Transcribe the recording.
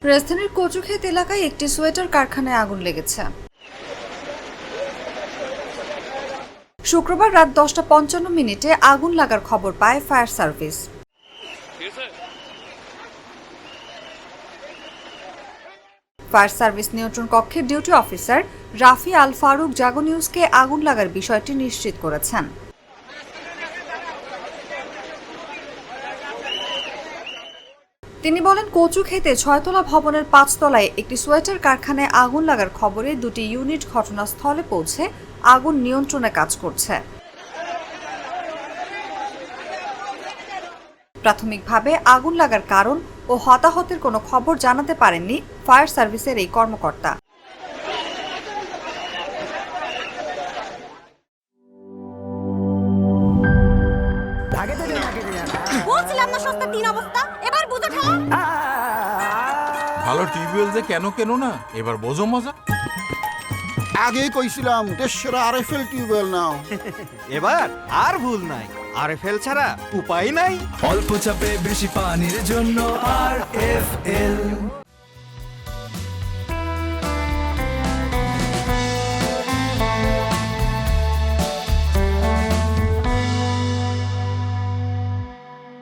রাজধানীর কচুক্ষেত এলাকায় একটি সোয়েটার কারখানায় আগুন লেগেছে। শুক্রবার রাত 10:55 আগুন লাগার খবর পায় ফায়ার সার্ভিস। ফায়ার সার্ভিস নিয়ন্ত্রণ কক্ষের ডিউটি অফিসার রাফি আল ফারুক জাগো নিউজকে আগুন লাগার বিষয়টি নিশ্চিত করেছেন। তিনি বলেন, কচুক্ষেতে 6তলা ভবনের 5 তলায় একটি সোয়েটার কারখানায় আগুন লাগার খবরে দুটি ইউনিট ঘটনাস্থলে পৌঁছে আগুন নিয়ন্ত্রণে কাজ করছে। প্রাথমিকভাবে আগুন লাগার কারণ ও হতাহতের কোনো খবর জানাতে পারেননি ফায়ার সার্ভিসের এই কর্মকর্তা। ভালো টিউবওয়েল যে কেন না এবার বোঝো মজা। আগেই কইছিলাম দেশের আরএফএল টিউবওয়েল নাও। এবার আর ভুল নাই, আরএফএল ছাড়া উপায় নাই। অল্প চাপে বেশি পানির জন্য আরএফএল।